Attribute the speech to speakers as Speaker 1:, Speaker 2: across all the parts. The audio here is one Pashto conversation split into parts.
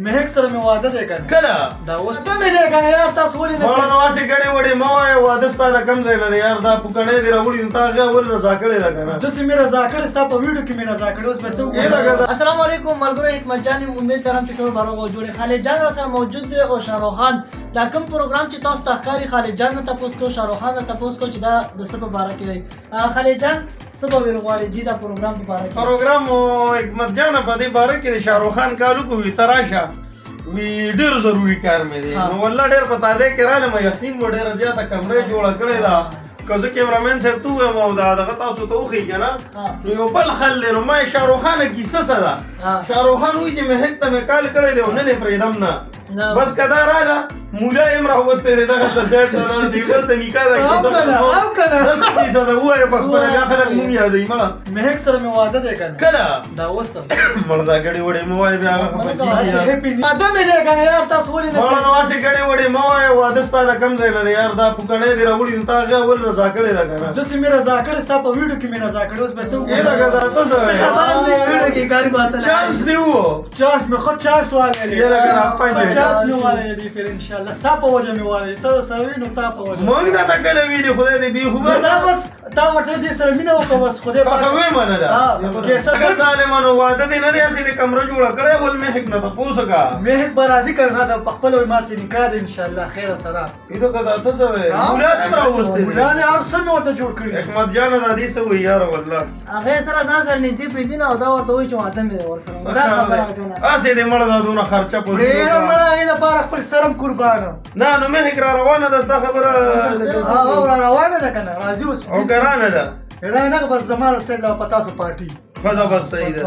Speaker 1: مهک سره مې واده دی کنه.
Speaker 2: کله
Speaker 1: دا اوس ته مې دی کنه یار تاسو ولې نه
Speaker 2: مړه نو واسې ګړې وړې مه وایه واده ستا د کم ځای نه دی یار دا پوکڼۍ دې راوړي نو تا هغه ولې رضا کړې ده که نه
Speaker 1: داسې مې رضا کړې ستا په ویډیو کې مې رضا کړې اوس به ته وګورې.
Speaker 3: السلام علیکم ملګرو حکمت جان امید لرم چې ټول به روغ او جوړ یې. خالد جان راسره موجود دی او شاهرخ خان دا کوم پروګرام چې تاسو ته ښکاري خالد جان نه تپوس کو شاهرخ خان نه تپوس کو چې دا د څه په باره کې دی. خالد جان څه به ویل غواړې جي دا پروګرام په باره کې؟
Speaker 2: پروګرام حکمت جانه په دې باره کې د شاهرخ خان کالو کو وي ته راشه وی ډېر ضروري کار مې دی نو والله ډېر په تادی کې رالم یقین مو ډېره زیاته کمره جوړه کړې ده که زه کیمرامین صاحب ته ووایم او دا دغه تاسو ته وښیي که نه نو یو بل خل دی نو ما یې شاهرخ خانه کیسه څه ده شاهرخ خان وایي چې مهک ته مې کال کړی دی او نن یې پرېږدم نه بس که دا راغله مولا یې هم راوستی دی دغه ته سایډ ته نه دی بل ته نکاح ده کیسه داسې کیسه ده ووایه په خپله بیا خلک مونږ یادوي مړه
Speaker 1: مهک سره مې واده دی کنه.
Speaker 2: کله
Speaker 1: دا اوس
Speaker 2: مړه دا ګړې وړې مه وایه بیا هغه خفه کېږي
Speaker 1: واده مې دی کنه یار تاسو ولې نه
Speaker 2: مړه نو هسې ګړې وړې مه وایه واده ستا د کم ځای نه دی یار دا پوکڼۍ دې راوړي نو تا هغه ولې رضا کړې ده که نه
Speaker 1: داسې مې رضا کړې ستا په ویډیو کې مې رضا کړې اوس به ته
Speaker 2: وګورې لکه دا ته څه وایې چانس دی وو
Speaker 1: چانس مې خود چانس والی
Speaker 2: یاره که راپاینده
Speaker 1: چانس مې والی دی پھر انشاءالله ستا په وجه مې والی ته سره وي نو تا په وجه
Speaker 2: موږ درته کله ویلي خدای دې بې خو
Speaker 1: دا بس تا ورته دې سره مینه وکړه بس خدای
Speaker 2: پاکه ویې منله اګر ظالمانو واده دې نه دی هسې دې کمره جوړه کړې ول مهک نه تپوس وکړه
Speaker 1: مهک به راضي کړه دا په خپله وایي ما سې نکاح دی انشاءالله خیره سره
Speaker 2: ایدو که دا ته څه وایې مولا دې هم راوستی دی
Speaker 1: مولا مې هر څه مې ورته جوړ کړي
Speaker 2: حکمت جانه دا دې څه وایي یاره والله
Speaker 3: هغې سره ځان سره نږدې پرېږدي نه او دا ورته وایي چې واده مې دی ورسره دا خبره که نه
Speaker 2: هسې دې مړه دا دونه خرچه په
Speaker 1: پرېږده مړه هغې لپاره خپل سرم قربانه
Speaker 2: نه نو مهک را روانه ده ستا خبره
Speaker 1: او را روانه ده که نه راځي اوس
Speaker 2: او ګرانه ده
Speaker 1: نه بس زما سیل په تاسو پارټي
Speaker 2: ښځه بس صحیح ده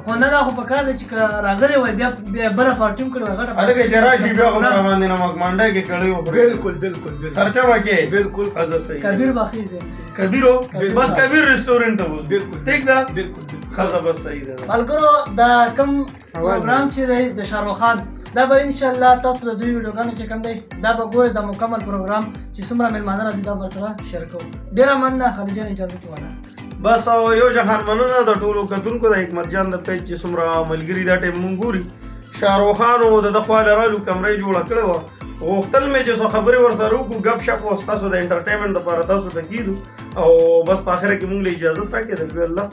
Speaker 3: خو نه دا خو پکار دی چې که راغلی وای بیا بله پارټي هم کړې وای غټه
Speaker 2: هلکه چې راشي بیا خو در باندې نمک مانډی کې کړی و
Speaker 1: بالکل
Speaker 2: خرچه به کې
Speaker 1: بالکل
Speaker 2: ښځه صحیح
Speaker 3: کبیر به خیزې
Speaker 2: کبیرو بس کبیر ریسټورنټ ته وځو
Speaker 1: بالکل
Speaker 2: ټیک ده
Speaker 1: بالکل
Speaker 2: ښځه بس صحیح ده
Speaker 3: ملګرو دا کوم پروګرام چې دی د شاهرخ خان دا به انشاءالله تاسو د دوی ویډیوګانو چې کوم دی دا به ګورئ دا مکمل پروګرام چې څومره میلمانه راځي دا به سره شیر کوو ډېره مننه خالد جان اجازه کوله
Speaker 2: بس او یو جهان مننه د ټولو کتونکو د حکمت جان د پیج چې څومره ملګري دا ټایم مونږ ګوري شاهرخ خان و د ده خواله رالو کمرې جوړه کړې وه غوښتل مې چې څو خبرې ورسره وکړو ګپ شپ او ستاسو د انټرټینمنټ لپاره تاسو ته کیدو او بس په اخره کې مونږ له اجازت راکړې د الله